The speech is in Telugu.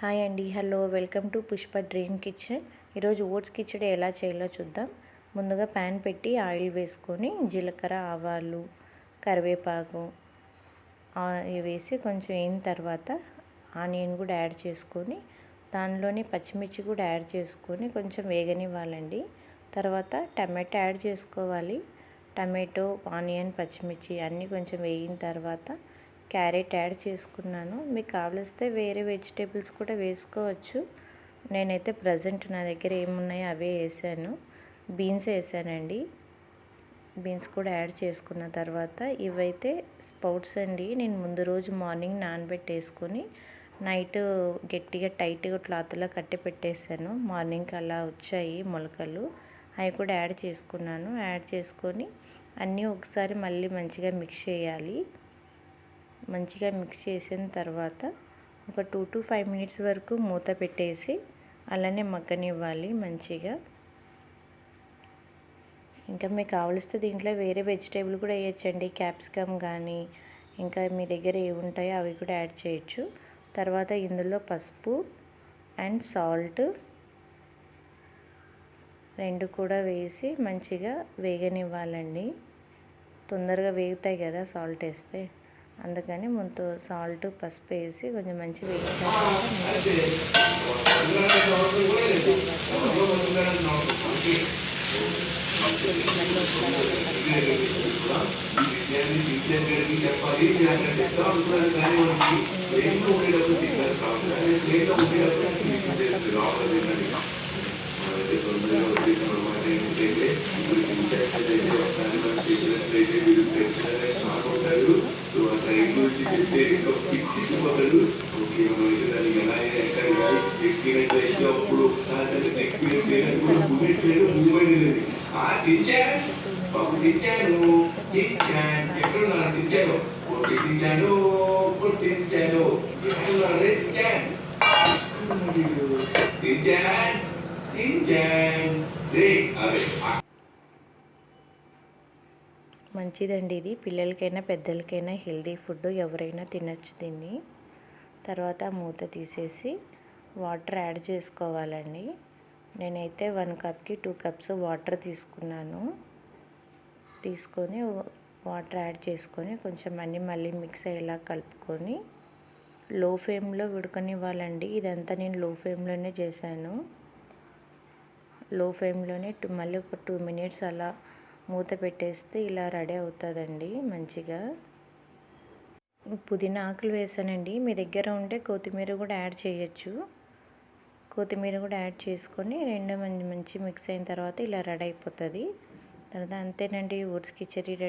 హాయ్ అండి, hello, welcome to Pushpa dream kitchen. ఈరోజు ఓట్స్ కిచడి ఎలా చేయాలో చూద్దాం. ముందుగా ప్యాన్ పెట్టి ఆయిల్ వేసుకొని జీలకర్ర, ఆవాలు, కరివేపాకు వేసి కొంచెం అయిన తర్వాత ఆనియన్ కూడా యాడ్ చేసుకొని దానిలోనే పచ్చిమిర్చి కూడా యాడ్ చేసుకొని కొంచెం వేగనివ్వాలండి. తర్వాత టమాటో యాడ్ చేసుకోవాలి. టమాటో, ఆనియన్, పచ్చిమిర్చి అన్నీ కొంచెం వేగిన తర్వాత క్యారెట్ యాడ్ చేసుకున్నాను. మీకు కావలిస్తే వేరే వెజిటేబుల్స్ కూడా వేసుకోవచ్చు. నేనైతే ప్రజెంట్ నా దగ్గర ఏమున్నాయో అవే వేసాను. బీన్స్ వేసానండి. బీన్స్ కూడా యాడ్ చేసుకున్న తర్వాత ఇవైతే స్ప్రౌట్స్ అండి. నేను ముందు రోజు మార్నింగ్ నానబెట్టేసుకొని నైట్ గట్టిగా టైట్గా క్లాత్లో కట్టి పెట్టేశాను. మార్నింగ్కి అలా వచ్చాయి మొలకలు. అవి కూడా యాడ్ చేసుకున్నాను. యాడ్ చేసుకొని అన్నీ ఒకసారి మళ్ళీ మంచిగా మిక్స్ చేయాలి. మంచిగా మిక్స్ చేసిన తర్వాత ఒక 2 to 5 minutes వరకు మూత పెట్టేసి అలానే మగ్గనివ్వాలి మంచిగా. ఇంకా మీకు కావలిస్తే దీంట్లో వేరే వెజిటేబుల్ కూడా వేయచ్చండి. క్యాప్సికమ్ కానీ ఇంకా మీ దగ్గర ఏవి ఉంటాయో అవి కూడా యాడ్ చేయొచ్చు. తర్వాత ఇందులో పసుపు అండ్ సాల్ట్ రెండు కూడా వేసి మంచిగా వేగనివ్వాలండి. తొందరగా వేగుతాయి కదా సాల్ట్ వేస్తే, అందుకని ముందు సాల్ట్, పసుపు వేసి కొంచెం మంచి వేగిన మంచిదండి. ఇది పిల్లలకైనా పెద్దలకైనా హెల్దీ ఫుడ్, ఎవరైనా తినచ్చు దీన్ని. తర్వాత మూత తీసేసి వాటర్ యాడ్ చేసుకోవాలండి. నేనైతే 1 కప్కి 2 cups వాటర్ తీసుకున్నాను. తీసుకొని వాటర్ యాడ్ చేసుకొని కొంచెం అన్నీ మళ్ళీ మిక్స్ అయ్యేలా కలుపుకొని లో ఫ్లేమ్లో ఉడకనివ్వాలండి. ఇదంతా నేను లో ఫ్లేమ్లోనే చేశాను. లో ఫ్లేమ్లోనే మళ్ళీ ఒక 2 minutes అలా మూత పెట్టేస్తే ఇలా రెడీ అవుతుందండి మంచిగా. పుదీనా ఆకులు వేసానండి. మీ దగ్గర ఉంటే కొత్తిమీర కూడా యాడ్ చేయొచ్చు. కొత్తిమీర కూడా యాడ్ చేసుకొని రెండు మంచి మిక్స్ అయిన తర్వాత ఇలా రెడీ అయిపోతుంది. తర్వాత అంతేనండి, ఓట్స్ కిచడి రెడీ.